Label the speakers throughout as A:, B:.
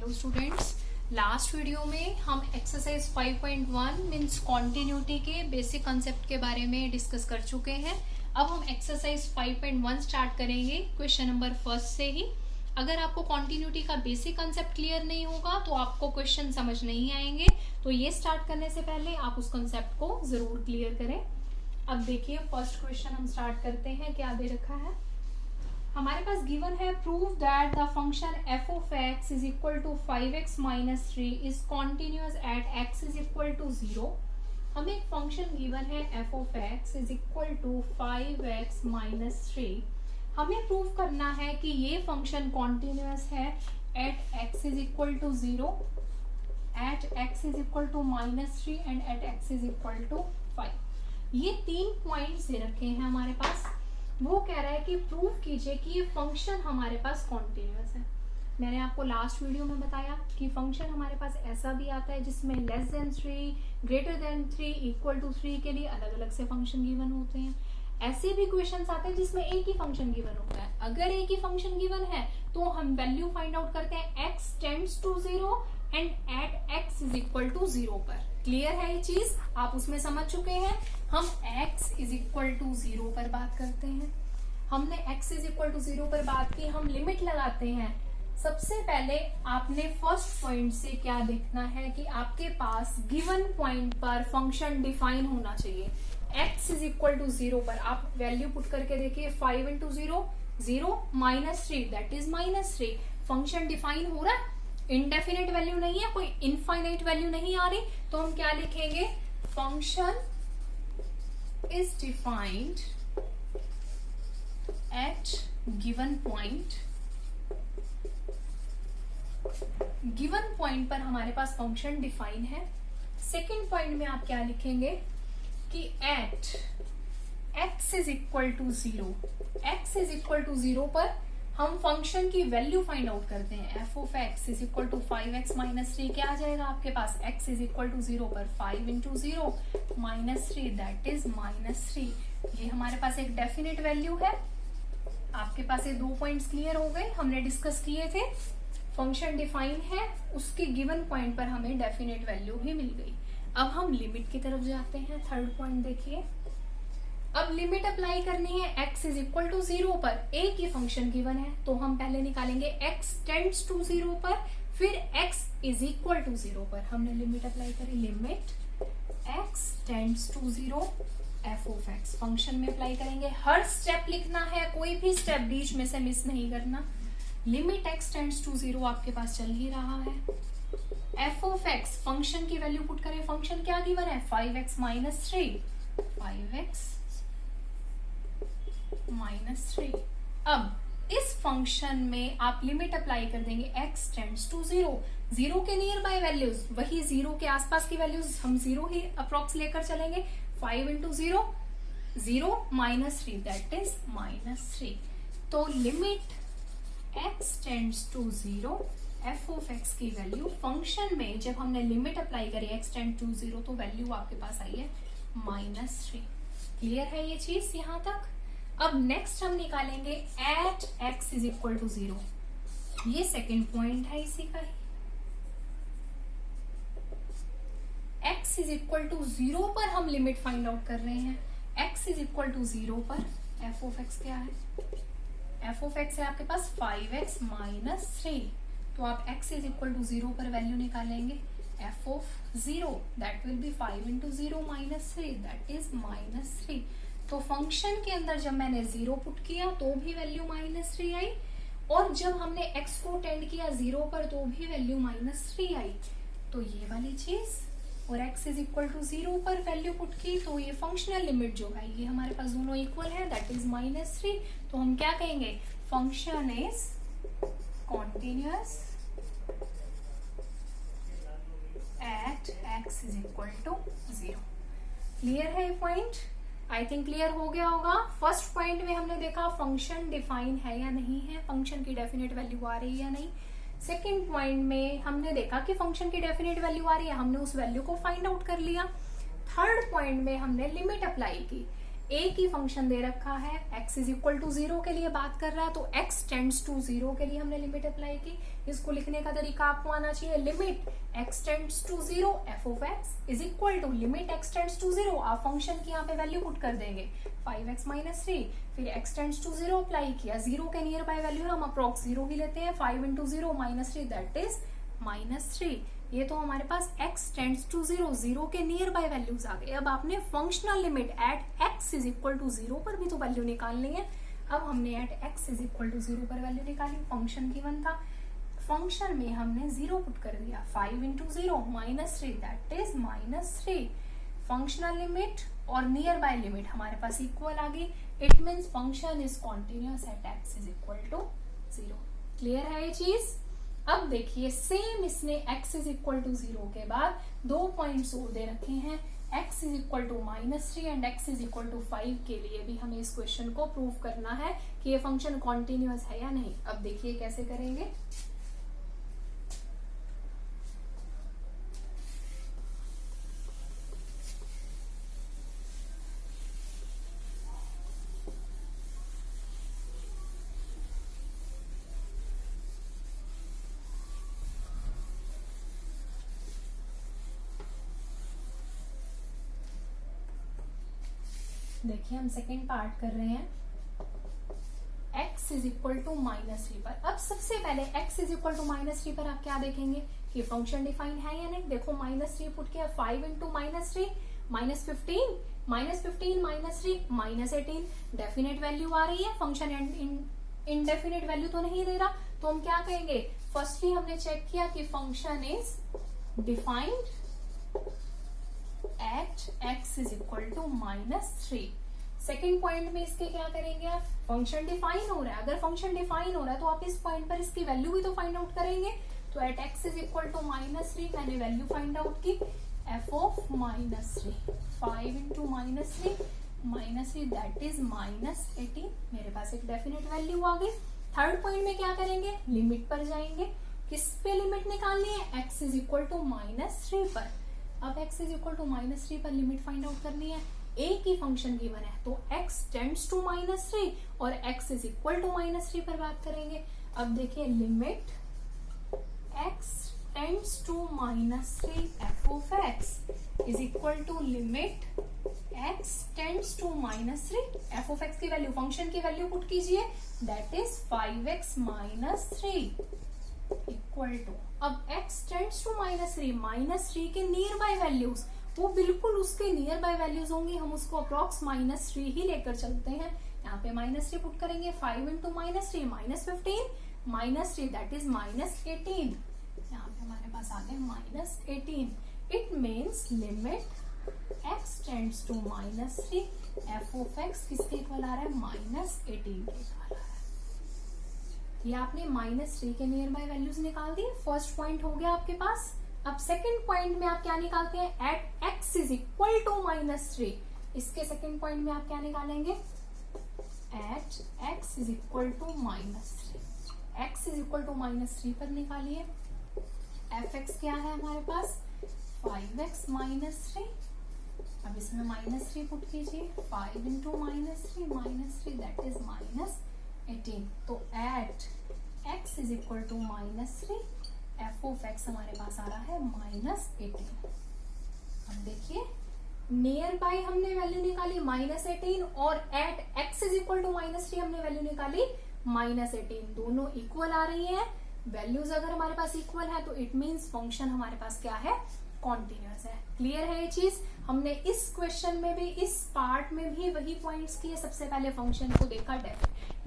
A: Hello students, last video में हम exercise 5.1 means continuity के बेसिक कंसेप्ट के बारे में डिस्कस कर चुके हैं। अब हम एक्सरसाइज 5.1 स्टार्ट करेंगे क्वेश्चन नंबर फर्स्ट से ही। अगर आपको कॉन्टिन्यूटी का बेसिक कंसेप्ट क्लियर नहीं होगा तो आपको क्वेश्चन समझ नहीं आएंगे, तो ये स्टार्ट करने से पहले आप उस कंसेप्ट को जरूर क्लियर करें। अब देखिए फर्स्ट क्वेश्चन हम स्टार्ट करते हैं। क्या दे रखा है हमारे पास? गिवन है prove that the function f of x is equal to 5x minus 3 is continuous at x is equal to 0। हमें एक फंक्शन गिवन है f of x is equal to 5x minus 3। हमें प्रूव करना है कि ये function continuous है at x is equal to 0, at x is equal to minus 3 and at x is equal to 5। ये 3 पॉइंट्स दे रखे हैं हमारे पास। वो कह रहा है कि प्रूव कीजिए कि ये फंक्शन हमारे पास कॉन्टिन्यूस है। मैंने आपको लास्ट वीडियो में बताया कि फंक्शन हमारे पास ऐसा भी आता है जिसमें less than 3, greater than 3, equal to 3 के लिए अलग अलग से फंक्शन गिवन होते हैं। ऐसे भी क्वेश्चंस आते हैं जिसमें एक ही फंक्शन गिवन होता है। अगर एक ही फंक्शन गिवन है तो हम वैल्यू फाइंड आउट करते हैं x tends to 0 and at x is equal to 0 पर। क्लियर है ये चीज? आप उसमें समझ चुके हैं। हम x इज इक्वल टू 0 पर बात करते हैं। हमने x इज इक्वल टू 0 पर बात की, हम लिमिट लगाते हैं। सबसे पहले आपने फर्स्ट पॉइंट से क्या देखना है कि आपके पास गिवन पॉइंट पर फंक्शन डिफाइन होना चाहिए। x इज इक्वल टू 0 पर आप वैल्यू पुट करके देखिए, 5 into 0 0 minus 3 that is minus 3। Function define हो रहा है, इनडेफिनेट वैल्यू नहीं है, कोई इनफाइनाइट वैल्यू नहीं आ रही। तो हम क्या लिखेंगे? Function is defined at given point. Given point पर हमारे पास फंक्शन डिफाइन है। सेकेंड पॉइंट में आप क्या लिखेंगे कि at x is equal to 0, x is equal to 0 पर हम फंक्शन की वैल्यू फाइंड आउट करते हैं। f of x is equal to 5x minus 3। क्या आ जाएगा आपके पास? x इज इक्वल टू 0 पर 5 into 0 minus 3 that is minus 3। ये हमारे पास एक डेफिनेट वैल्यू है। आपके पास ये 2 पॉइंट्स क्लियर हो गए, हमने डिस्कस किए थे। फंक्शन डिफाइन है, उसके गिवन पॉइंट पर हमें डेफिनेट वैल्यू भी मिल गई। अब हम लिमिट की तरफ जाते हैं। थर्ड पॉइंट देखिए। अब लिमिट अप्लाई करनी है x इज इक्वल टू 0 पर। एक ही फंक्शन गिवन है तो हम पहले निकालेंगे x टेंड्स टू 0 पर, फिर x इज इक्वल टू 0 पर। हमने लिमिट अप्लाई करी, limit x tends to 0 f of x। Function में अप्लाई करेंगे, हर स्टेप लिखना है, कोई भी स्टेप बीच में से मिस नहीं करना। लिमिट x टेंड्स टू 0 आपके पास चल ही रहा है। f ऑफ x फंक्शन की वैल्यू पुट करें। फंक्शन क्या गिवन है? 5x minus 3, 5x minus 3। अब इस फंक्शन में आप लिमिट अप्लाई कर देंगे, x टेंड्स टू 0। 0 के नियर बाय वैल्यूज, वही 0 के आसपास की वैल्यूज हम 0 ही अप्रोक्स लेकर चलेंगे। 5 into 0 0 minus 3 that is minus 3। तो limit x tends to 0 f of x की वैल्यू फंक्शन में जब हमने लिमिट अप्लाई करी x टेंड टू 0 तो वैल्यू आपके पास आई है माइनस 3। क्लियर है ये चीज यहां तक? अब नेक्स्ट हम निकालेंगे at x is equal to 0। ये सेकेंड पॉइंट है इसी का ही। x इज इक्वल टू 0 पर हम लिमिट फाइंड आउट कर रहे हैं। x इज इक्वल टू 0 पर f ऑफ x क्या है? f ऑफ x है आपके पास 5x माइनस 3। तो आप x इज इक्वल टू 0 पर वैल्यू निकालेंगे, f of 0 that will be 5 into 0 minus 3 that is minus 3। तो फंक्शन के अंदर जब मैंने 0 पुट किया तो भी वैल्यू माइनस 3 आई, और जब हमने x को टेंड किया 0 पर तो भी वैल्यू माइनस 3 आई। तो ये वाली चीज, और x इज इक्वल टू 0 पर वैल्यू पुट की तो ये फंक्शनल लिमिट जो है ये हमारे पास दोनों इक्वल है दैट इज माइनस 3। तो हम क्या कहेंगे? Function is continuous at x is equal to 0। Clear है ये पॉइंट? आई थिंक क्लियर हो गया होगा। फर्स्ट पॉइंट में हमने देखा फंक्शन डिफाइन है या नहीं है, फंक्शन की डेफिनेट वैल्यू आ रही है या नहीं। सेकेंड पॉइंट में हमने देखा कि फंक्शन की डेफिनेट वैल्यू आ रही है, हमने उस वैल्यू को फाइंड आउट कर लिया। थर्ड पॉइंट में हमने लिमिट अप्लाई की। एक ही फंक्शन दे रखा है, x इज इक्वल टू 0 के लिए बात कर रहा है, तो x टेंड्स टू 0 के लिए हमने लिमिट अप्लाई की। इसको लिखने का तरीका आपको आना चाहिए, limit x tends to 0 f of x is equal to limit x tends to 0, आप फंक्शन की यहाँ पे वैल्यू पुट कर देंगे 5x माइनस 3, फिर x टेंड्स टू 0 अप्लाई किया, 0 के नियर बाय वैल्यू हम अप्रोक्स 0 ही लेते हैं, 5 इंटू 0 माइनस 3 दैट इज -3। ये तो हमारे पास x टेंड्स टू 0, 0 के नियर बाय वैल्यूज आ गए। अब आपने functional limit at x is equal to 0 पर भी तो वैल्यू निकालनी है। अब हमने at x is equal to 0 पर वैल्यू निकाली, फंक्शन गिवन था, फंक्शन में हमने 0 पुट कर दिया, 5 into 0 minus 3 that is -3। Functional limit और नियर बाय लिमिट हमारे पास इक्वल आ गई, it means function is continuous at x is equal to 0। Clear है ये चीज? अब देखिए सेम इसने x इज इक्वल टू 0 के बाद 2 पॉइंट्स और दे रखे हैं, x is equal to -3 and x is equal to 5 के लिए भी हमें इस क्वेश्चन को प्रूव करना है कि ये फंक्शन कॉन्टिन्यूअस है या नहीं। अब देखिए कैसे करेंगे। देखिए हम सेकेंड पार्ट कर रहे हैं, x इज इक्वल टू -3 पर। अब सबसे पहले x इज इक्वल टू -3 पर आप क्या देखेंगे कि फंक्शन डिफाइन है या नहीं। देखो -3 पुट किया, 5 इंटू -3 -15, -15 -3 -18, डेफिनेट वैल्यू आ रही है, फंक्शन इनडेफिनेट वैल्यू तो नहीं दे रहा, तो हम क्या कहेंगे, फर्स्टली हमने चेक किया कि function is defined at x is equal to -3। Second point में इसके क्या करेंगे आप, फंक्शन डिफाइन हो रहा है, अगर फंक्शन डिफाइन हो रहा है तो आप इस पॉइंट पर इसकी वैल्यू भी तो फाइंड आउट करेंगे। तो at x is equal to -3 मैंने वैल्यू फाइंड आउट की, f of -3, 5 into -3 that is -18, मेरे पास एक डेफिनेट वैल्यू आ गई। थर्ड पॉइंट में क्या करेंगे, लिमिट पर जाएंगे, किस पे लिमिट निकालनी है, x इज इक्वल टू -3 पर। अब x इज इक्वल टू -3 पर लिमिट फाइंड आउट करनी है, एक ही फंक्शन गिवन है तो x टेंड्स टू -3 और x इज इक्वल टू -3 पर बात करेंगे। अब देखिए limit x tends to -3 f of x is equal to limit x tends to -3 f of x की वैल्यू, फंक्शन की वैल्यू पुट कीजिए, that is 5x minus 3 equal to, अब x tends to -3 के नियर बाय वैल्यूज, वो बिल्कुल उसके near by values होंगी, हम उसको अप्रॉक्स -3 ही लेकर चलते हैं। यहाँ पे -3 पुट करेंगे, 5 इंटू -3 -15 -3 दैट इज -18, यहाँ पे हमारे पास आ गए -18। It means limit x tends to -3 f of x किसके इक्वल आ रहा है, -18 के इक्वल आ रहा है। ये आपने -3 के नियर बाय वैल्यूज निकाल दी, फर्स्ट पॉइंट हो गया आपके पास। अब सेकंड पॉइंट में आप क्या निकालते हैं, at x is equal to -3, इसके सेकंड पॉइंट में आप क्या निकालेंगे, at x is equal to -3, x is equal to -3 पर निकालिए, fx क्या है हमारे पास 5x माइनस 3, अब इसमें -3 पुट कीजिए, 5 इंटू -3 दैट इज -18, तो at x is equal to -3 f of x हमारे पास आ रहा है -18। अब देखिए नियर बाय हमने वैल्यू निकाली -18 और at x is equal to -3 हमने वैल्यू निकाली -18, दोनों इक्वल आ रही है। वैल्यूज अगर हमारे पास इक्वल है तो इट मींस फंक्शन हमारे पास क्या है, कॉन्टिन्यूअस है। क्लियर है ये चीज? हमने इस क्वेश्चन में भी, इस पार्ट में भी वही पॉइंट्स किए। सबसे पहले फंक्शन को देखा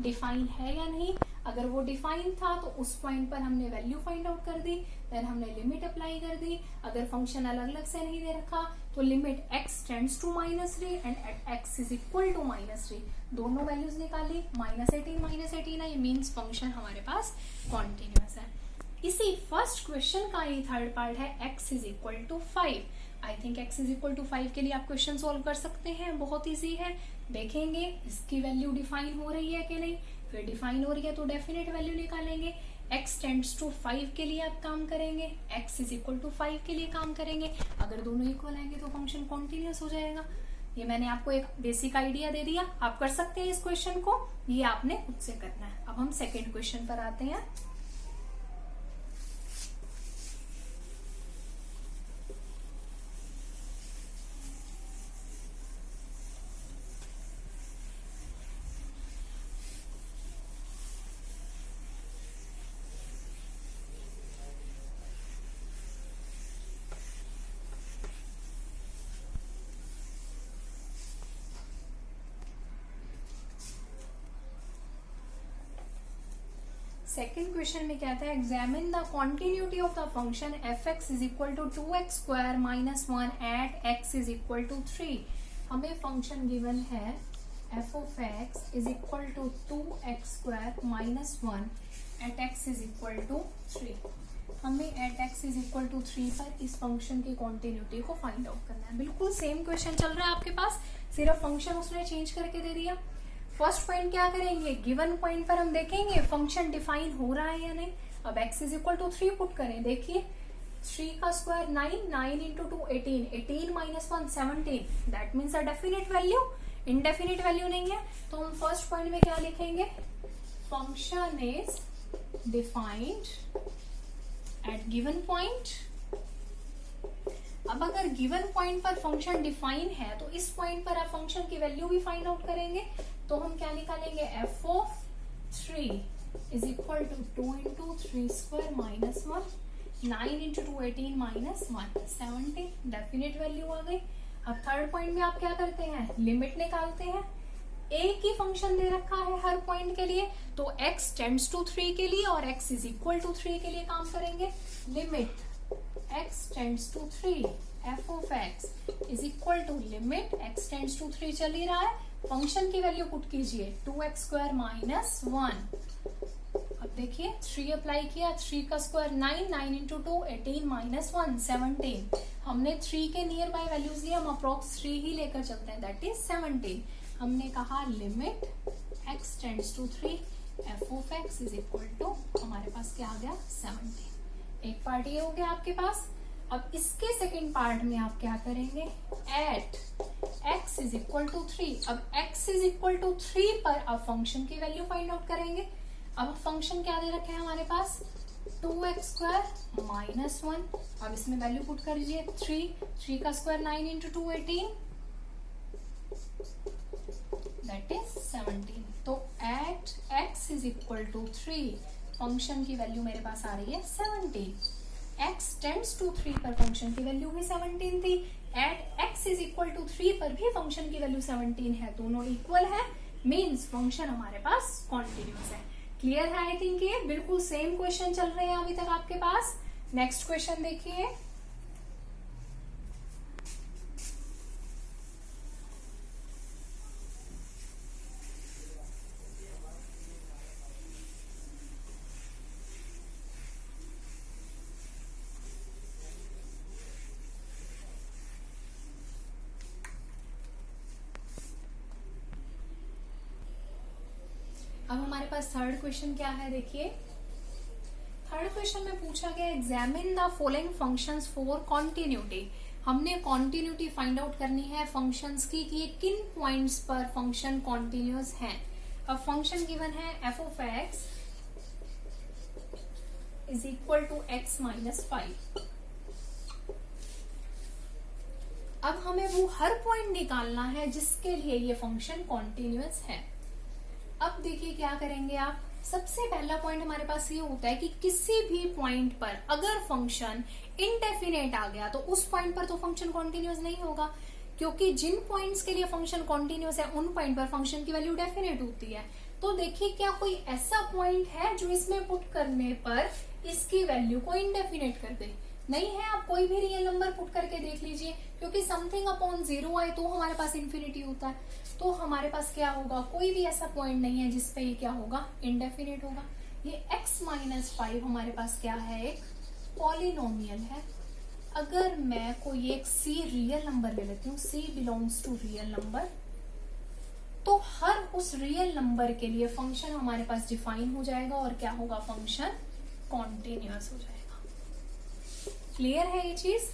A: डिफाइन है या नहीं, अगर वो डिफाइन था तो उस पॉइंट पर हमने वैल्यू फाइंड आउट कर दी, देन हमने लिमिट अप्लाई कर दी। अगर फंक्शन अलग अलग से नहीं दे रखा तो limit x tends to -3 and at x is equal to -3, दोनों वैल्यूज निकाली, -18 है, ये मीन्स फंक्शन हमारे पास कॉन्टिन्यूअस है। इसी फर्स्ट क्वेश्चन का ही थर्ड पार्ट है x is equal to 5। I think x is equal to 5 के लिए आप क्वेश्चन सॉल्व कर सकते हैं, बहुत इजी है। देखेंगे इसकी वैल्यू डिफाइन हो रही है कि नहीं, फिर डिफाइन हो रही है तो डेफिनेट वैल्यू निकालेंगे। x टेंड्स टू 5 के लिए आप काम करेंगे, x इज इक्वल टू 5 के लिए काम करेंगे। अगर दोनों इक्वल आएंगे तो फंक्शन कॉन्टिन्यूअस हो जाएगा। ये मैंने आपको एक बेसिक आइडिया दे दिया, आप कर सकते हैं इस क्वेश्चन को, ये आपने खुद से करना है। अब हम सेकेंड क्वेश्चन पर आते हैं। सेकेंड क्वेश्चन में क्या था, examine the continuity of the function F X is equal to 2x square minus 1 at x is equal to 3। हमें फंक्शन गिवन है F of X is equal to 2x square minus 1 at x is equal to 3। हमें at x is equal to 3 पर इस function की continuity को find out करना है। बिल्कुल सेम क्वेश्चन चल रहा है आपके पास, सिर्फ फंक्शन उसने चेंज करके दे दिया। फर्स्ट पॉइंट क्या करेंगे, गिवन पॉइंट पर हम देखेंगे फंक्शन डिफाइन हो रहा है या नहीं। अब x is equal to 3 put करें, देखिए 3 का square 9, 9 into 2 18, 18 minus 1 17, that means a definite value, indefinite value नहीं है। तो हम फर्स्ट पॉइंट में क्या लिखेंगे, function is defined at given point. अब अगर गिवन पॉइंट पर फंक्शन डिफाइन है तो इस पॉइंट पर आप फंक्शन की वैल्यू भी फाइंड आउट करेंगे। तो हम क्या निकालेंगे, F of 3 is equal to 2 into 3 square minus 1, 9 into 2 18 minus 1 17, definite value आ गई। अब थर्ड पॉइंट में आप क्या करते हैं, लिमिट निकालते हैं। एक ही फंक्शन दे रखा है हर पॉइंट के लिए, तो x टेंड्स टू 3 के लिए और x इज इक्वल टू 3 के लिए काम करेंगे। Limit x tends to 3, f of x is equal to limit x tends to 3 चल ही रहा है। फंक्शन की वैल्यू पुट कीजिए 2x स्क्वायर माइनस 1। अब देखिए 3 अप्लाई किया, 3 का स्क्वायर 9, 9 इंटू 2 18 माइनस 1 17। हमने 3 के नियर बाय वैल्यूज लिए, हम अप्रोक्स 3 ही लेकर चलते हैं, दैट इज 17। हमने कहा limit x tends to 3, f of x is equal to, हमारे पास क्या आ गया 17। एक पार्ट ये हो गया आपके पास। अब इसके सेकंड पार्ट में आप क्या करेंगे, at x is equal to 3। अब x इज इक्वल टू 3 पर अब फंक्शन की वैल्यू फाइंड आउट करेंगे। अब फंक्शन क्या दे रखे हैं हमारे पास, 2x स्क्वायर माइनस 1। अब इसमें वैल्यू पुट कर दीजिए 3 का स्क्वायर 9 इंटू 2 18, दैट इज 17। तो at x is equal to 3 function की वैल्यू मेरे पास आ रही है 17। x टेंड्स टू 3 पर फंक्शन की वैल्यू भी 17 थी। At x is equal to 3 पर भी फंक्शन की वैल्यू 17 है, दोनों इक्वल है, मींस फंक्शन हमारे पास कॉन्टिन्यूअस है। क्लियर है आई थिंक, ये बिल्कुल सेम क्वेश्चन चल रहे हैं अभी तक आपके पास। नेक्स्ट क्वेश्चन देखिए, अब हमारे पास थर्ड क्वेश्चन क्या है, देखिए थर्ड क्वेश्चन में पूछा गया examine the following functions for continuity. हमने कॉन्टिन्यूटी फाइंड आउट करनी है फंक्शंस की कि ये किन पॉइंट्स पर फंक्शन कॉन्टिन्यूअस है। अब फंक्शन गिवन है F of X is equal to X minus 5। अब हमें वो हर पॉइंट निकालना है जिसके लिए ये फंक्शन कॉन्टिन्यूअस है। अब देखिए क्या करेंगे आप, सबसे पहला पॉइंट हमारे पास ये होता है कि किसी भी पॉइंट पर अगर फंक्शन इनडेफिनेट आ गया तो उस पॉइंट पर तो फंक्शन कॉन्टिन्यूअस नहीं होगा, क्योंकि जिन पॉइंट्स के लिए फंक्शन कॉन्टिन्यूअस है उन पॉइंट पर फंक्शन की वैल्यू डेफिनेट होती है। तो देखिए क्या कोई ऐसा पॉइंट है जो इसमें पुट करने पर इसकी वैल्यू को इनडेफिनेट कर दे, नहीं है। आप कोई भी रियल नंबर पुट करके देख लीजिए, क्योंकि समथिंग अपॉन 0 आए तो हमारे पास इन्फिनिटी होता है। तो हमारे पास क्या होगा, कोई भी ऐसा पॉइंट नहीं है जिसपे ये क्या होगा, इनडेफिनेट होगा। ये x माइनस 5 हमारे पास क्या है, एक पॉलिनोमियल है। अगर मैं कोई एक c रियल नंबर ले लेती हूँ, c belongs to real number, तो हर उस रियल नंबर के लिए फंक्शन हमारे पास डिफाइन हो जाएगा और क्या होगा, फंक्शन कॉन्टिन्यूअस हो जाएगा। क्लियर है ये चीज।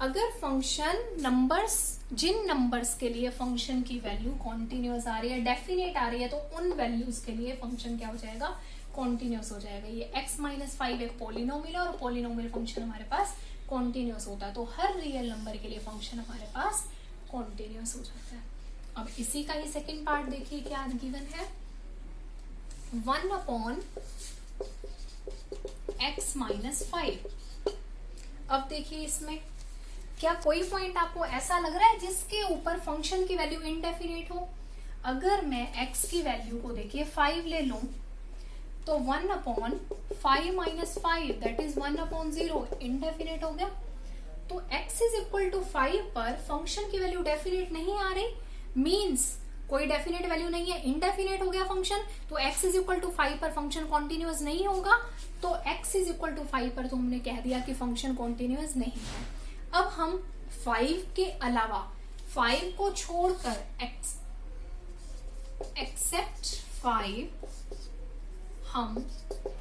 A: अगर फंक्शन नंबर्स, जिन नंबर्स के लिए फंक्शन की वैल्यू कॉन्टिन्यूस आ रही है, डेफिनेट आ रही है, तो उन वैल्यूज के लिए फंक्शन क्या हो जाएगा, कॉन्टिन्यूस हो जाएगा। ये x-5 एक पोलिनोमियल है और पोलिनोमियल फंक्शन हमारे पास कॉन्टिन्यूस होता है, तो हर रियल नंबर के लिए फंक्शन हमारे पास कॉन्टिन्यूस हो जाता है। अब इसी का ही सेकेंड पार्ट देखिए क्या गिवन है, 1/x-5। अब देखिए इसमें क्या कोई पॉइंट आपको ऐसा लग रहा है जिसके ऊपर फंक्शन की वैल्यू इनडेफिनेट हो? अगर मैं x की वैल्यू को देखिए 5 ले लूं तो 1/5 दैट इज 1/0 इनडेफिनेट हो गया। तो x इज इक्वल टू 5 पर फंक्शन की वैल्यू डेफिनेट नहीं आ रही, मीन्स कोई डेफिनेट वैल्यू नहीं है, इनडेफिनेट हो गया फंक्शन। तो x इज इक्वल टू 5 पर फंक्शन कॉन्टिन्यूस नहीं होगा, तो x इज इक्वल टू 5 पर तो हमने कह दिया कि फंक्शन कॉन्टिन्यूस नहीं है। अब हम 5 के अलावा 5 को छोड़कर एक्सेप्ट 5 हम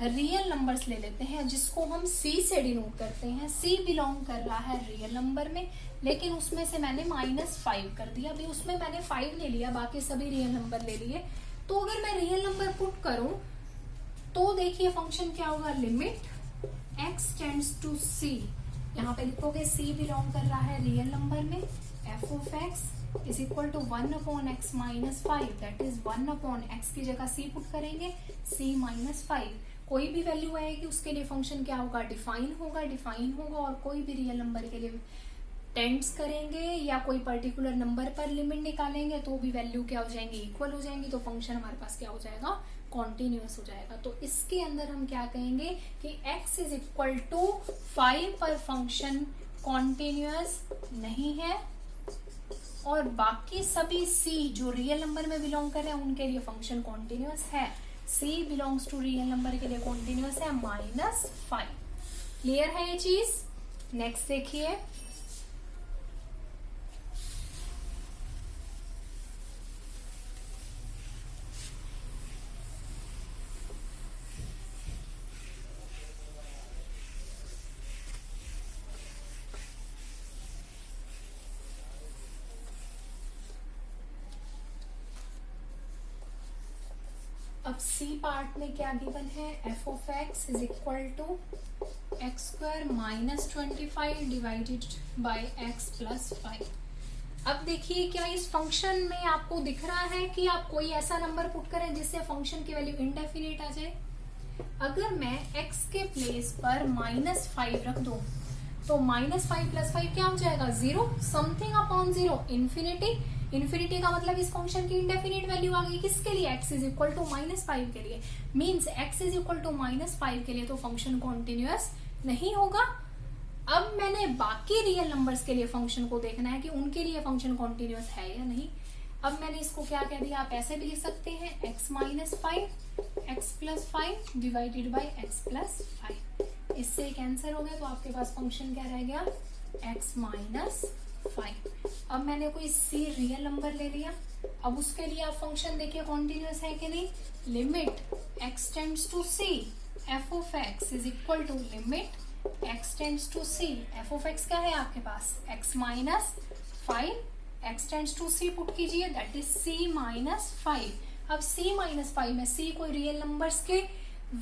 A: रियल नंबर्स ले लेते हैं, जिसको हम c से डिनोट करते हैं। c बिलोंग कर रहा है रियल नंबर में, लेकिन उसमें से मैंने -5 कर दिया। अभी उसमें मैंने 5 ले लिया, बाकी सभी रियल नंबर ले लिए। तो अगर मैं रियल नंबर पुट करूं तो देखिए फंक्शन क्या होगा, limit x tends to c, यहाँ पे लिखोगे c बिलोंग कर रहा है रियल नंबर में, f of x is equal to 1/x-5 that is 1/x की जगह c पुट करेंगे, c-5 कोई भी वैल्यू आएगी उसके लिए फंक्शन क्या होगा, डिफाइन होगा। और कोई भी रियल नंबर के लिए टेंड्स करेंगे या कोई पर्टिकुलर नंबर पर लिमिट निकालेंगे तो भी वैल्यू क्या हो जाएंगी, इक्वल हो जाएंगी। तो फंक्शन हमारे पास क्या हो जाएगा, कॉन्टिन्यूस हो जाएगा। तो इसके अंदर हम क्या कहेंगे कि x इज इक्वल टू 5 पर फंक्शन कॉन्टिन्यूस नहीं है, और बाकी सभी c जो रियल नंबर में बिलोंग कर रहे हैं उनके लिए फंक्शन कॉन्टिन्यूस है। c belongs to real number के लिए कॉन्टिन्यूस है -5। क्लियर है ये चीज? नेक्स्ट देखिए, अब सी पार्ट में क्या गिवन है, f of x is equal to x² - 25 divided by x + 5। अब देखिए क्या इस फंक्शन में आपको दिख रहा है कि आप कोई ऐसा नंबर पुट करें जिससे फंक्शन की वैल्यू इनडेफिनेट आ जाए। अगर मैं x के प्लेस पर -5 रख दूं तो -5 + 5 क्या हो जाएगा, 0, समथिंग अपॉन 0, इन्फिनिटी। इन्फिनिटी का मतलब इस फंक्शन की इंडेफिनिट वैल्यू आ गई, किसके लिए, x इज इक्वल टू -5 के लिए। Means x is equal to -5 के लिए तो फंक्शन कॉन्टिन्यूअस नहीं होगा। अब मैंने बाकी रियल नंबर्स के लिए फंक्शन को देखना है कि उनके लिए फंक्शन कॉन्टिन्यूअस है या नहीं। अब मैंने इसको क्या कह दिया, आप ऐसे भी लिख सकते हैं x - 5 x + 5 divided by x + 5। इससे एक आंसर हो गया, तो आपके पास फंक्शन क्या रह गया, x - 5। अब मैंने कोई c रियल नंबर ले लिया, अब उसके लिए आप फंक्शन देखिए कॉन्टिन्यूअस है कि नहीं। Limit x tends to c f of x is equal to limit x tends to c f of x क्या है आपके पास, x - 5 x tends to c put कीजिए दैट इज c - 5। अब c - 5 में c कोई रियल नंबर्स के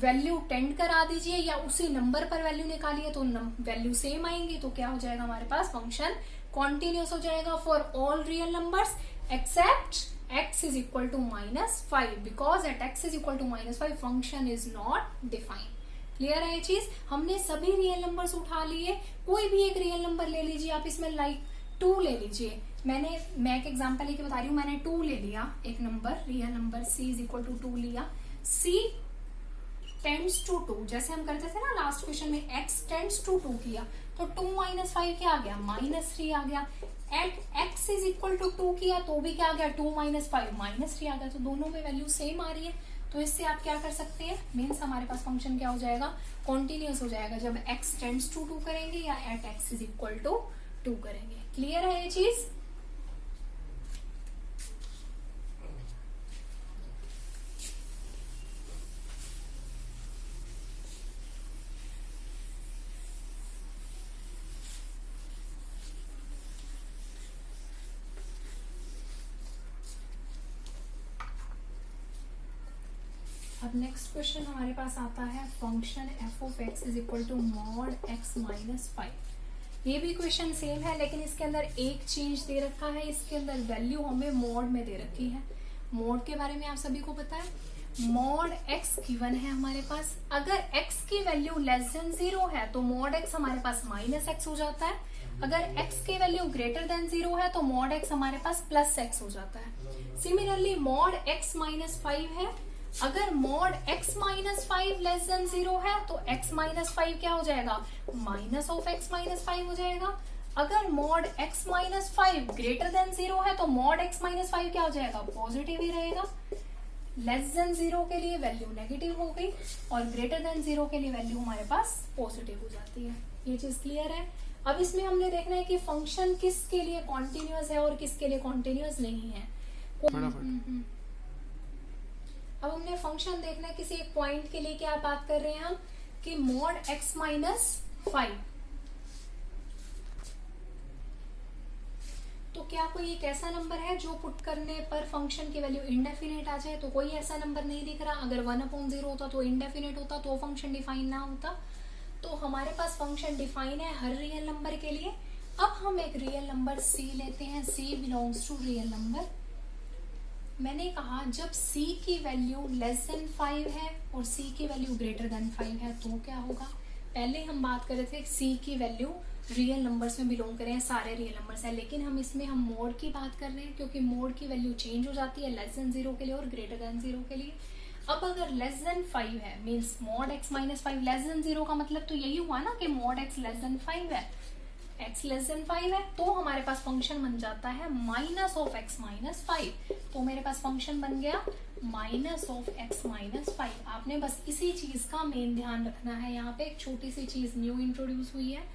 A: value tend करा दीजिए या उसी नंबर पर वैल्यू निकालिए तो वैल्यू सेम आएंगी, तो क्या हो जाएगा हमारे पास, फंक्शन कॉन्टिन्यूअस हो जाएगा for all real numbers except x is equal to -5 because at x is equal to -5 function is not defined. Clear है ये चीज? हमने सभी रियल नंबर्स उठा लिए, कोई भी एक रियल नंबर ले लीजिए आप, इसमें लाइक 2 ले लीजिए। मैं एक एग्जांपल लेके बता रही हूँ, मैंने 2 ले लिया, एक number real number c is equal to 2 लिया। c टेंड्स टू 2, जैसे हम करते थे ना लास्ट क्वेश्चन में, x टेंड्स टू 2 किया तो 2 - 5 क्या आ गया, -3 आ गया। At x is equal to 2 किया तो भी क्या आ गया, 2 - 5 -3 आ गया। तो दोनों में वैल्यू सेम आ रही है, तो इससे आप क्या कर सकते हैं, मीन्स हमारे पास फंक्शन क्या हो जाएगा, कॉन्टिन्यूअस हो जाएगा जब x टेंड्स टू 2 करेंगे या at x is equal to 2 करेंगे। क्लियर है ये चीज? अब नेक्स्ट क्वेश्चन हमारे पास आता है function F of X is equal to mod X minus 5। ये भी क्वेश्चन सेम है, लेकिन इसके अंदर एक चेंज दे रखा है, इसके अंदर वैल्यू हमें मॉड में दे रखी है। मॉड के बारे में आप सभी को पता है, मॉड एक्स गिवन है हमारे पास। अगर एक्स की वैल्यू लेस देन 0 है तो मॉड एक्स हमारे पास माइनस एक्स हो जाता है। अगर x की वैल्यू ग्रेटर देन 0 है तो मॉड x हमारे पास प्लस x हो जाता है। सिमिलरली मॉड x माइनस 5 है, अगर mod x minus 5 less than 0 है तो x माइनस 5 क्या हो जाएगा, माइनस ऑफ x माइनस 5 हो जाएगा। अगर mod x minus 5 greater than 0 है तो मॉड x माइनस 5 क्या हो जाएगा, पॉजिटिव ही रहेगा। लेस देन 0 के लिए वैल्यू नेगेटिव हो गई और ग्रेटर देन 0 के लिए वैल्यू हमारे पास पॉजिटिव हो जाती है। ये चीज क्लियर है। अब इसमें हमने देखना है कि फंक्शन किसके लिए कॉन्टिन्यूअस है और किसके लिए कॉन्टिन्यूअस नहीं है। अब हमने फंक्शन देखना है किसी एक पॉइंट के लिए, क्या बात कर रहे हैं हम कि मॉड x माइनस 5। तो क्या कोई एक ऐसा नंबर है जो पुट करने पर फंक्शन की वैल्यू इंडेफिनेट आ जाए? तो कोई ऐसा नंबर नहीं दिख रहा। अगर 1/0 होता तो इंडेफिनेट होता, तो फंक्शन डिफाइन ना होता। तो हमारे पास फंक्शन डिफाइन है हर रियल नंबर के लिए। अब हम एक रियल नंबर c लेते हैं, c belongs to real number. मैंने कहा जब c की वैल्यू लेस देन 5 है और c की वैल्यू ग्रेटर देन 5 है तो क्या होगा। पहले हम बात कर रहे थे c की वैल्यू रियल नंबर्स में बिलोंग कर रहे हैं, सारे रियल नंबर्स हैं, लेकिन हम इसमें हम मोड की बात कर रहे हैं क्योंकि मोड की वैल्यू चेंज हो जाती है लेस देन 0 के लिए और ग्रेटर देन 0 के लिए। अब अगर लेस देन 5 है means mod x minus 5 less than 0 का मतलब तो यही हुआ ना कि मॉड x लेस देन 5 है, x लेस देन 5 है, तो हमारे पास फंक्शन बन जाता है माइनस ऑफ x माइनस 5। तो मेरे पास फंक्शन बन गया माइनस ऑफ x माइनस 5। आपने बस इसी चीज का मेन ध्यान रखना है। यहाँ पे एक छोटी सी चीज न्यू इंट्रोड्यूस हुई है,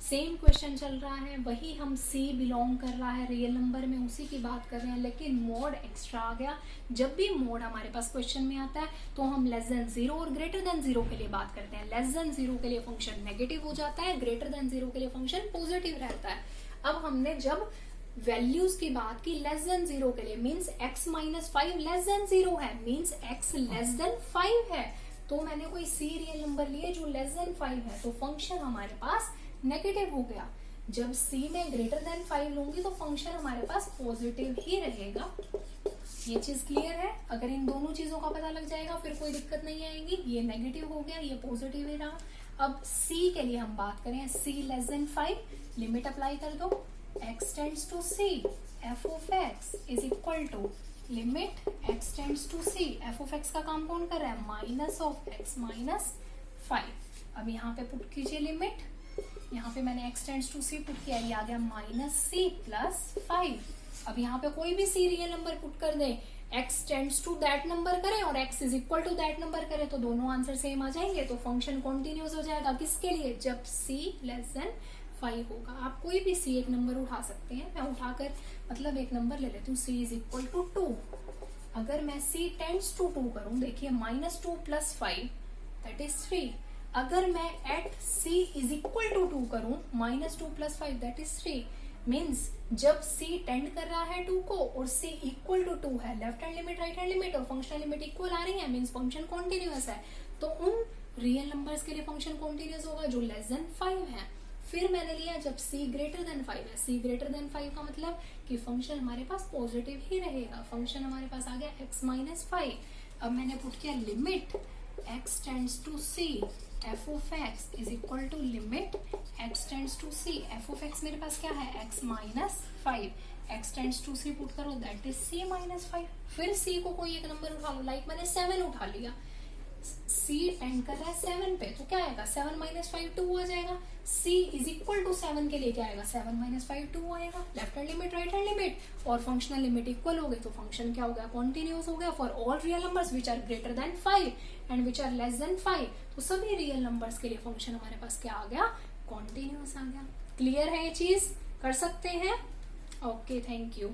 A: सेम क्वेश्चन चल रहा है, वही हम c बिलोंग कर रहा है रियल नंबर में, उसी की बात कर रहे हैं, लेकिन मोड एक्स्ट्रा आ गया। जब भी मोड हमारे पास क्वेश्चन में आता है तो हम लेस देन 0 और ग्रेटर देन 0 के लिए बात करते हैं। लेस देन 0 के लिए फंक्शन नेगेटिव हो जाता है, ग्रेटर देन 0 के लिए फंक्शन पॉजिटिव रहता है। अब हमने जब वैल्यूज की बात की लेस देन 0 के लिए means x minus 5 less than 0 है, मीन्स x लेस देन 5 है, तो मैंने कोई c रियल नंबर लिए जो लेस देन 5 है, तो फंक्शन हमारे पास नेगेटिव हो गया। जब c में ग्रेटर देन 5 लूंगी तो फंक्शन हमारे पास पॉजिटिव ही रहेगा। ये चीज क्लियर है। अगर इन दोनों चीजों का पता लग जाएगा फिर कोई दिक्कत नहीं आएगी। ये नेगेटिव हो गया, ये पॉजिटिव ही रहा। अब c के लिए हम बात करें, c less than 5, limit apply कर दो, x tends to c, f of x is equal to limit x tends to c। f of x का काम कौन कर रहा है, माइनस ऑफ x माइनस 5। अब यहाँ पे पुट कीजिए लिमिट, यहाँ पे मैंने x tends to c put किया, ये आ गया माइनस c प्लस 5। अब यहाँ पे कोई भी c रियल नंबर पुट कर दे, x tends to that number करें और x is equal to that number करें तो दोनों आंसर सेम आ जाएंगे, तो फंक्शन कॉन्टिन्यूअस हो जाएगा। किसके लिए, जब c लेस देन 5 होगा। आप कोई भी c एक नंबर उठा सकते हैं, मैं उठाकर मतलब एक नंबर ले लेती हूँ, c इज इक्वल टू 2। अगर मैं c टेंड्स टू 2 करूँ, देखिए माइनस 2 प्लस 5 दैट इज 3। अगर मैं at c is equal to 2 करूं, minus 2 plus 5 that is 3। Means जब c टेंड कर रहा है 2 को और c इक्वल टू 2 है, left hand limit right hand limit और फंक्शनल लिमिट इक्वल आ रही है, मीन्स फंक्शन कॉन्टिन्यूअस है। तो उन रियल नंबर्स के लिए फंक्शन कॉन्टिन्यूअस होगा जो लेस देन 5 है। फिर मैंने लिया जब c ग्रेटर देन 5 है, c ग्रेटर देन 5 का मतलब कि फंक्शन हमारे पास पॉजिटिव ही रहेगा। फंक्शन हमारे पास आ गया x माइनस 5। अब मैंने पुट किया limit x tends to c, f of x is equal to limit x tends to c। f of x मेरे पास क्या है, x minus 5, x tends to c put करो दैट इज c माइनस 5। फिर c को कोई एक number उठा लो, लाइक मैंने 7 उठा लिया, c एंड कर रहा है 7 पे, तो क्या आएगा 7 माइनस 5 2 आ जाएगा। c इज इक्वल टू 7 के लिए क्या आएगा, 7 माइनस 5 2 आएगा। Left hand limit right hand limit और फंक्शनल लिमिट इक्वल हो गए तो फंक्शन क्या हो गया, कॉन्टिन्यूअस हो गया for all real numbers which are greater than 5 and which are less than 5। तो सभी रियल नंबर्स के लिए फंक्शन हमारे पास क्या आ गया, कॉन्टिन्यूअस आ गया। क्लियर है, ये चीज कर सकते हैं। Okay, thank you.